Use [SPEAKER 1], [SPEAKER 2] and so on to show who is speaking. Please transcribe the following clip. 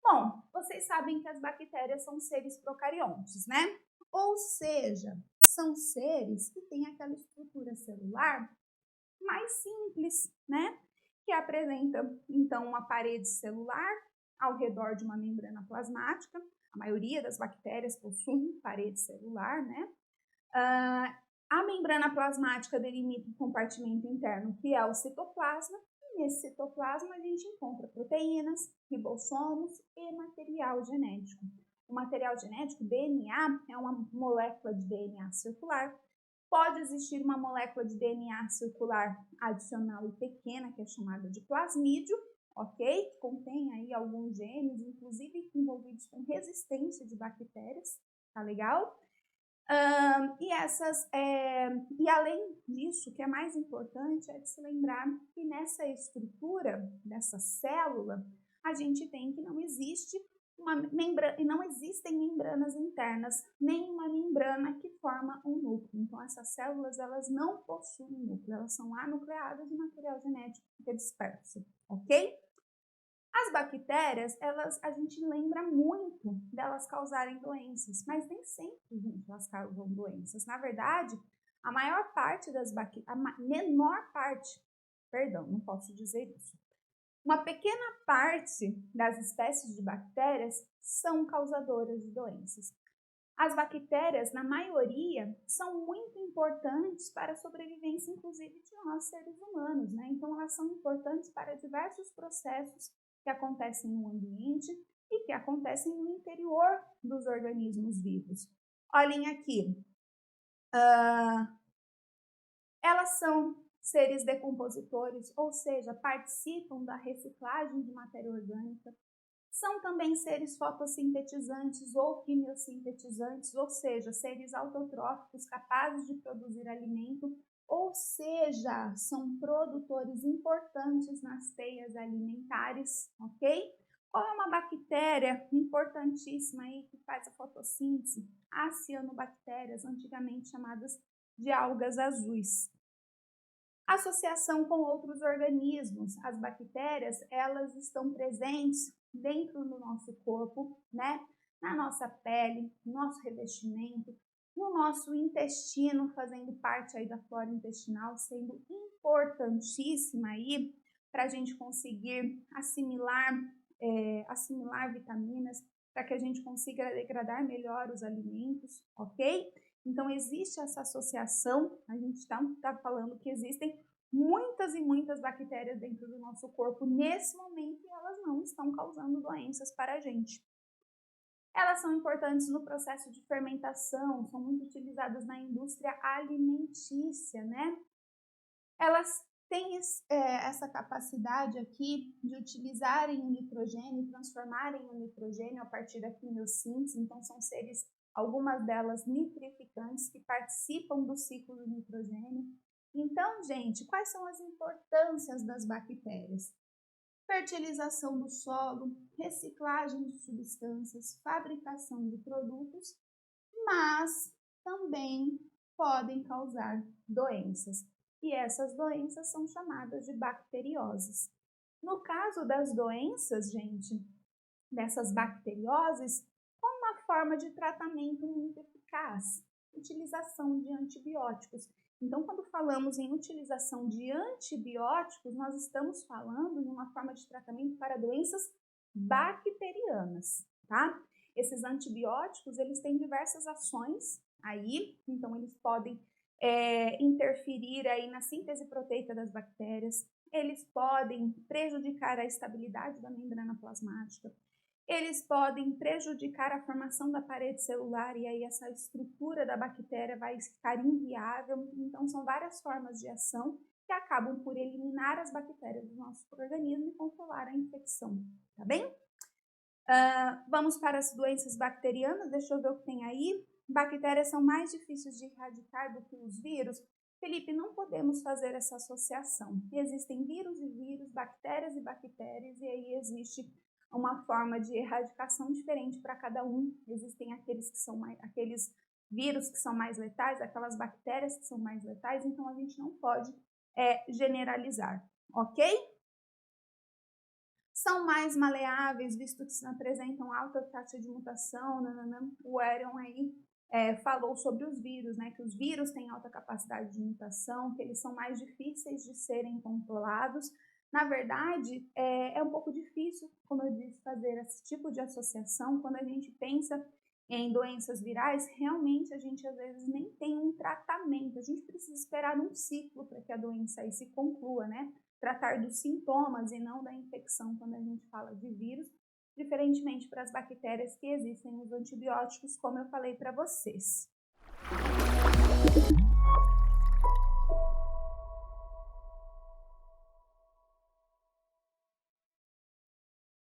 [SPEAKER 1] Bom, vocês sabem que as bactérias são seres procariontes, né? Ou seja, são seres que têm aquela estrutura celular mais simples, né? Que apresenta, então, uma parede celular ao redor de uma membrana plasmática. A maioria das bactérias possui parede celular, né? A membrana plasmática delimita o compartimento interno, que é o citoplasma, e nesse citoplasma a gente encontra proteínas, ribossomos e material genético. O material genético, DNA, é uma molécula de DNA circular. Pode existir uma molécula de DNA circular adicional e pequena, que é chamada de plasmídio, ok? Que contém aí alguns genes, inclusive envolvidos com resistência de bactérias, tá legal? E além disso, o que é mais importante é de se lembrar que nessa estrutura dessa célula, a gente tem que não existe e não existem membranas internas, nem uma membrana que forma um núcleo. Então, essas células, elas não possuem núcleo, elas são anucleadas e o material genético fica disperso, ok? As bactérias, a gente lembra muito delas causarem doenças, mas nem sempre, gente, elas causam doenças. Na verdade, a maior parte das bactérias, a menor parte, perdão, não posso dizer isso. Uma pequena parte das espécies de bactérias são causadoras de doenças. As bactérias, na maioria, são muito importantes para a sobrevivência, inclusive, de nós, seres humanos, né? Então, elas são importantes para diversos processos que acontecem no ambiente e que acontecem no interior dos organismos vivos. Olhem aqui. Elas são seres decompositores, ou seja, participam da reciclagem de matéria orgânica. São também seres fotossintetizantes ou quimiosintetizantes, ou seja, seres autotróficos capazes de produzir alimento, ou seja, são produtores importantes nas teias alimentares, ok? Qual é uma bactéria importantíssima aí que faz a fotossíntese? As cianobactérias, antigamente chamadas de algas azuis. Associação com outros organismos. As bactérias, elas estão presentes dentro do nosso corpo, né? Na nossa pele, no nosso revestimento, no nosso intestino, fazendo parte aí da flora intestinal, sendo importantíssima aí para a gente conseguir assimilar vitaminas, para que a gente consiga degradar melhor os alimentos, ok? Então, existe essa associação, a gente está falando que existem muitas e muitas bactérias dentro do nosso corpo nesse momento e elas não estão causando doenças para a gente. Elas são importantes no processo de fermentação, são muito utilizadas na indústria alimentícia, né? Elas têm essa capacidade aqui de utilizarem o nitrogênio, transformarem o nitrogênio a partir da quimiossíntese, então são seres, algumas delas nitrificantes, que participam do ciclo do nitrogênio. Então, gente, quais são as importâncias das bactérias? Fertilização do solo, reciclagem de substâncias, fabricação de produtos, mas também podem causar doenças. E essas doenças são chamadas de bacterioses. No caso das doenças, gente, dessas bacterioses, qual uma forma de tratamento muito eficaz? Utilização de antibióticos. Então, quando falamos em utilização de antibióticos, nós estamos falando de uma forma de tratamento para doenças bacterianas, tá? Esses antibióticos, eles têm diversas ações aí, então eles podem interferir aí na síntese proteica das bactérias, eles podem prejudicar a estabilidade da membrana plasmática, eles podem prejudicar a formação da parede celular e aí essa estrutura da bactéria vai ficar inviável. Então, são várias formas de ação que acabam por eliminar as bactérias do nosso organismo e controlar a infecção, tá bem? Vamos para as doenças bacterianas, deixa eu ver o que tem aí. Bactérias são mais difíceis de erradicar do que os vírus. Felipe, não podemos fazer essa associação. Existem vírus e vírus, bactérias e bactérias, e aí existe uma forma de erradicação diferente para cada um. Existem aqueles vírus que são mais letais, aquelas bactérias que são mais letais, então a gente não pode generalizar, ok? são mais maleáveis, visto que se apresentam alta taxa de mutação. O Aaron aí falou sobre os vírus, né, que os vírus têm alta capacidade de mutação, que eles são mais difíceis de serem controlados. Na verdade, é um pouco difícil, como eu disse, fazer esse tipo de associação. Quando a gente pensa em doenças virais, realmente a gente às vezes nem tem um tratamento, a gente precisa esperar um ciclo para que a doença aí se conclua, né? Tratar dos sintomas e não da infecção quando a gente fala de vírus, diferentemente para as bactérias que existem nos antibióticos, como eu falei para vocês.